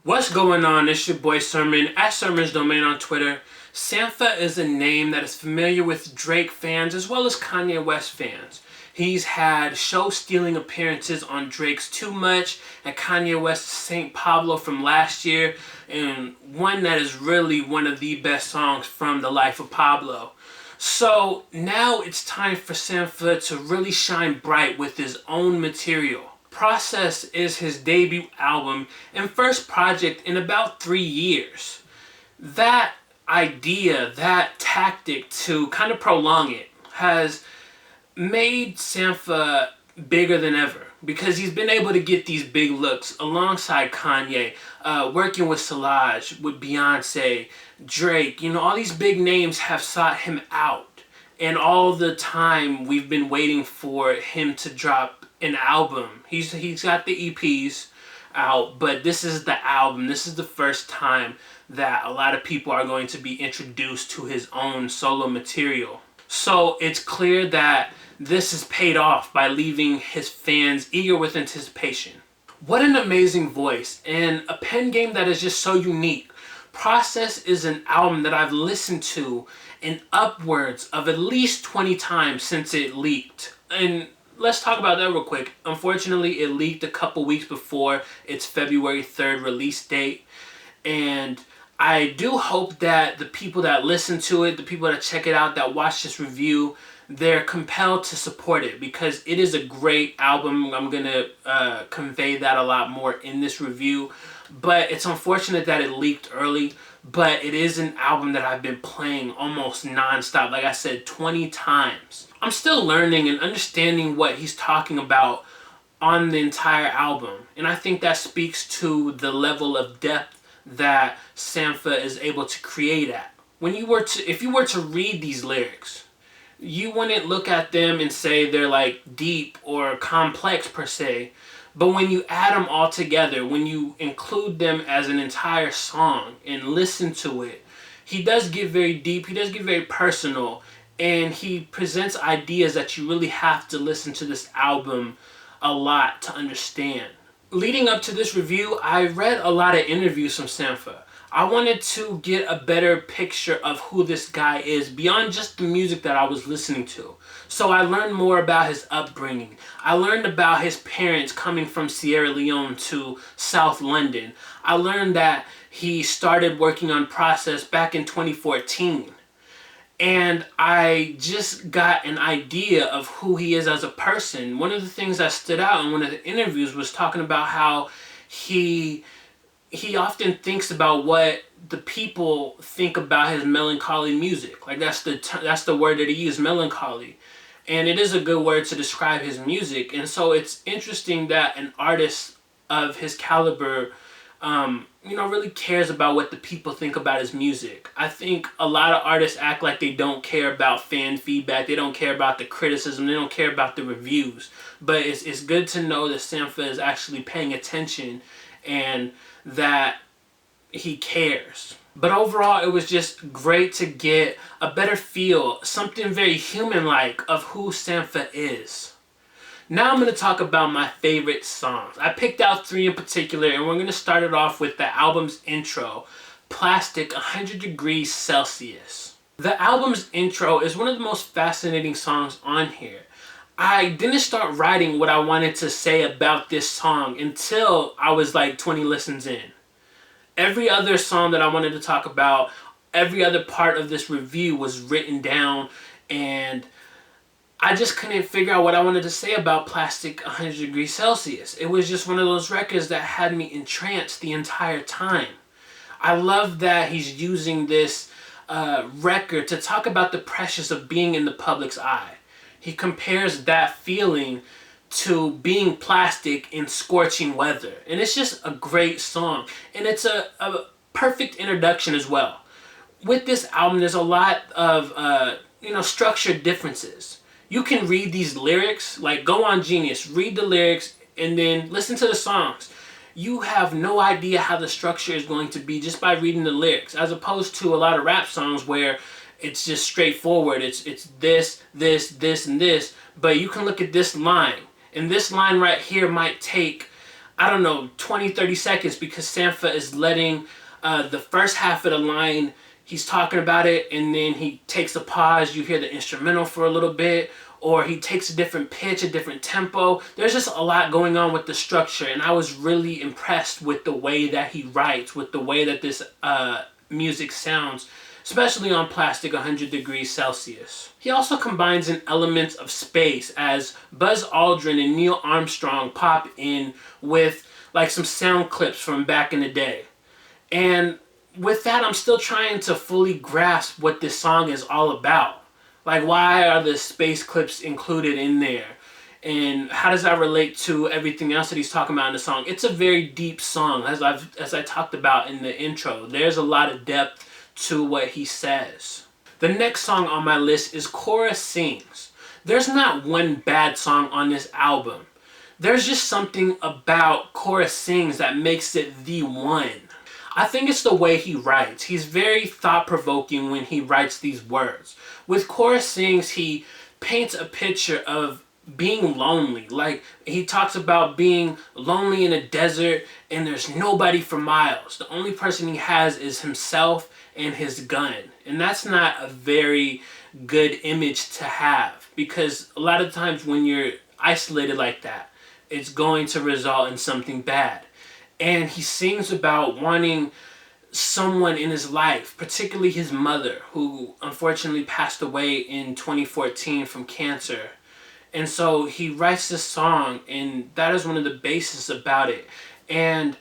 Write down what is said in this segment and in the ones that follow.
What's going on? It's your boy Sermon at Sermon's Domain on Twitter. Sampha is a name that is familiar with Drake fans as well as Kanye West fans. He's had show-stealing appearances on Drake's Too Much and Kanye West's St. Pablo from last year, and one that is really one of the best songs from the life of Pablo. So now it's time for Sampha to really shine bright with his own material. Process is his debut album and first project in about 3 years. That idea, that tactic to kind of prolong it has made Sampha bigger than ever because he's been able to get these big looks alongside Kanye, working with Solange, with Beyonce, Drake. You know, all these big names have sought him out, and all the time we've been waiting for him to drop an album. He's got the EPs out, but this is the album. This is the first time that a lot of people are going to be introduced to his own solo material. So it's clear that this is paid off by leaving his fans eager with anticipation. What an amazing voice and a pen game that is just so unique. Process is an album that I've listened to in upwards of at least 20 times since it leaked. And let's talk about that real quick. Unfortunately, it leaked a couple weeks before its February 3rd release date. And I do hope that the people that listen to it, the people that check it out, that watch this review, they're compelled to support it because it is a great album. I'm going to convey that a lot more in this review. But it's unfortunate that it leaked early. But it is an album that I've been playing almost non-stop. Like I said, 20 times. I'm still learning and understanding what he's talking about on the entire album. And I think that speaks to the level of depth that Sampha is able to create at. If you were to read these lyrics, you wouldn't look at them and say they're like deep or complex per se. But when you add them all together, when you include them as an entire song and listen to it, he does get very deep, he does get very personal, and he presents ideas that you really have to listen to this album a lot to understand. Leading up to this review, I read a lot of interviews from Sampha. I wanted to get a better picture of who this guy is beyond just the music that I was listening to. So I learned more about his upbringing. I learned about his parents coming from Sierra Leone to South London. I learned that he started working on Process back in 2014. And I just got an idea of who he is as a person. One of the things that stood out in one of the interviews was talking about how he often thinks about what the people think about his melancholy music. Like that's the word that he used, melancholy. And it is a good word to describe his music. And so it's interesting that an artist of his caliber really cares about what the people think about his music. I think a lot of artists act like they don't care about fan feedback. They don't care about the criticism. They don't care about the reviews. But it's good to know that Sampha is actually paying attention and that he cares. But overall, it was just great to get a better feel, something very human-like of who Sampha is. Now I'm going to talk about my favorite songs. I picked out 3 in particular, and we're going to start it off with the album's intro, Plastic 100 Degrees Celsius. The album's intro is one of the most fascinating songs on here. I didn't start writing what I wanted to say about this song until I was like 20 listens in. Every other song that I wanted to talk about, every other part of this review was written down, and I just couldn't figure out what I wanted to say about Plastic 100 Degrees Celsius. It was just one of those records that had me entranced the entire time. I love that he's using this record to talk about the pressures of being in the public's eye. He compares that feeling to being plastic in scorching weather. And it's just a great song. And it's a perfect introduction as well. With this album, there's a lot of structured differences. You can read these lyrics, like go on Genius, read the lyrics, and then listen to the songs. You have no idea how the structure is going to be just by reading the lyrics, as opposed to a lot of rap songs where it's just straightforward. It's this, and this. But you can look at this line, and this line right here might take I don't know, 20, 30 seconds, because Sampha is letting the first half of the line, he's talking about it, and then he takes a pause, you hear the instrumental for a little bit, or he takes a different pitch, a different tempo. There's just a lot going on with the structure, and I was really impressed with the way that he writes, with the way that this music sounds, especially on Plastic 100 Degrees Celsius. He also combines in elements of space as Buzz Aldrin and Neil Armstrong pop in with like some sound clips from back in the day. And with that, I'm still trying to fully grasp what this song is all about. Like, why are the space clips included in there? And how does that relate to everything else that he's talking about in the song? It's a very deep song, as I talked about in the intro. There's a lot of depth to what he says. The next song on my list is Cora Sings. There's not one bad song on this album. There's just something about Cora Sings that makes it the one. I think it's the way he writes. He's very thought-provoking when he writes these words. With Cora Sings, he paints a picture of being lonely. Like, he talks about being lonely in a desert and there's nobody for miles. The only person he has is himself and his gun. And that's not a very good image to have, because a lot of times when you're isolated like that, it's going to result in something bad. And he sings about wanting someone in his life, particularly his mother, who unfortunately passed away in 2014 from cancer. And so he writes this song, and that is one of the bases about it. And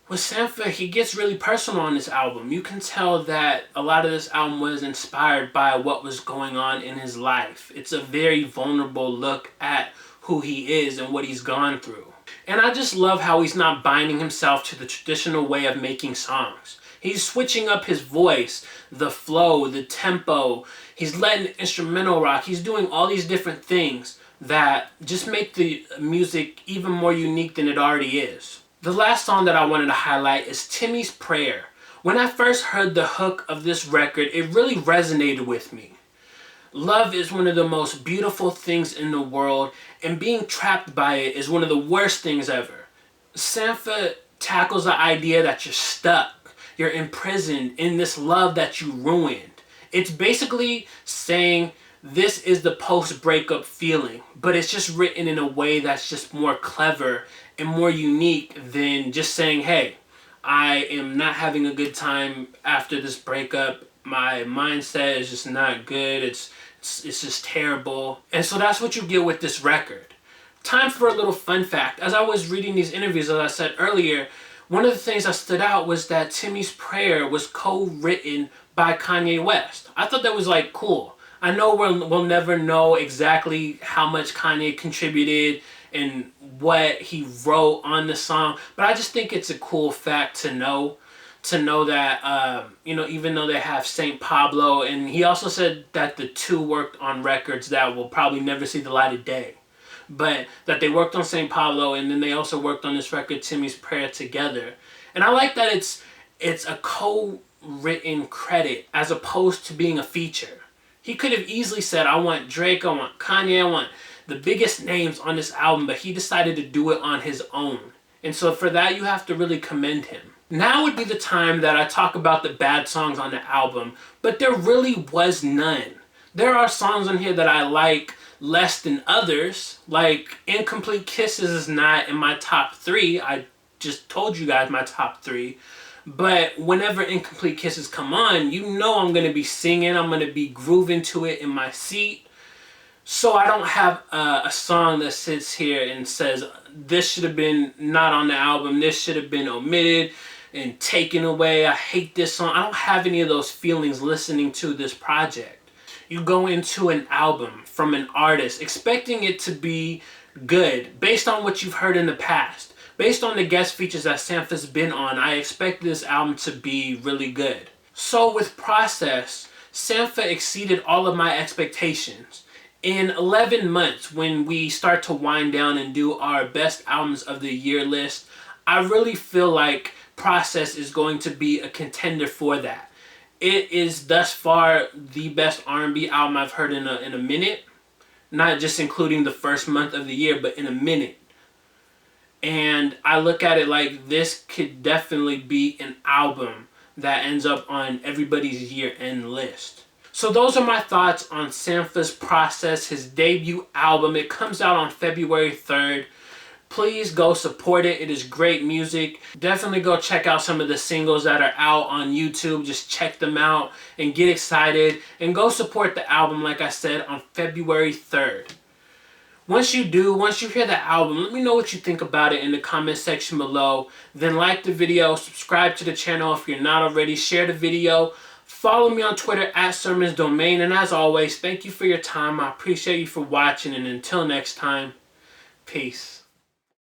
with Sampha, he gets really personal on this album. You can tell that a lot of this album was inspired by what was going on in his life. It's a very vulnerable look at who he is and what he's gone through. And I just love how he's not binding himself to the traditional way of making songs. He's switching up his voice, the flow, the tempo. He's letting the instrumental rock. He's doing all these different things that just make the music even more unique than it already is. The last song that I wanted to highlight is Timmy's Prayer. When I first heard the hook of this record, it really resonated with me. Love is one of the most beautiful things in the world, and being trapped by it is one of the worst things ever. Sampha tackles the idea that you're stuck, you're imprisoned in this love that you ruined. It's basically saying this is the post-breakup feeling, but it's just written in a way that's just more clever and more unique than just saying, hey, I am not having a good time after this breakup. My mindset is just not good. It's just terrible. And so that's what you get with this record. Time for a little fun fact. As I was reading these interviews, as I said earlier, one of the things that stood out was that Timmy's Prayer was co-written by Kanye West. I thought that was like cool. I know we'll never know exactly how much Kanye contributed and what he wrote on the song, but I just think it's a cool fact to know that, even though they have St. Pablo, and he also said that the two worked on records that will probably never see the light of day, but that they worked on St. Pablo, and then they also worked on this record, Timmy's Prayer, together. And I like that it's a co-written credit as opposed to being a feature. He could have easily said, I want Drake, I want Kanye, I want the biggest names on this album, but he decided to do it on his own. And so for that, you have to really commend him. Now would be the time that I talk about the bad songs on the album, but there really was none. There are songs on here that I like less than others, like Incomplete Kisses is not in my top 3. I just told you guys my top 3. But whenever Incomplete Kisses come on, you know I'm going to be singing, I'm going to be grooving to it in my seat. So I don't have a song that sits here and says, this should have been not on the album, this should have been omitted and taken away, I hate this song. I don't have any of those feelings listening to this project. You go into an album from an artist expecting it to be good based on what you've heard in the past. Based on the guest features that Sampha's been on, I expect this album to be really good. So with Process, Sampha exceeded all of my expectations. In 11 months, when we start to wind down and do our best albums of the year list, I really feel like Process is going to be a contender for that. It is thus far the best R&B album I've heard in a minute. Not just including the first month of the year, but in a minute. And And I look at it like this could definitely be an album that ends up on everybody's year-end list. So those are my thoughts on Sampha's Process, his debut album. It comes out on February 3rd. Please go support it. It is great music. Definitely go check out some of the singles that are out on YouTube. Just check them out and get excited. And go support the album, like I said, on February 3rd. Once you hear the album, let me know what you think about it in the comment section below. Then like the video, subscribe to the channel if you're not already, share the video. Follow me on Twitter @SermonsDomain. And as always, thank you for your time. I appreciate you for watching. And until next time, peace.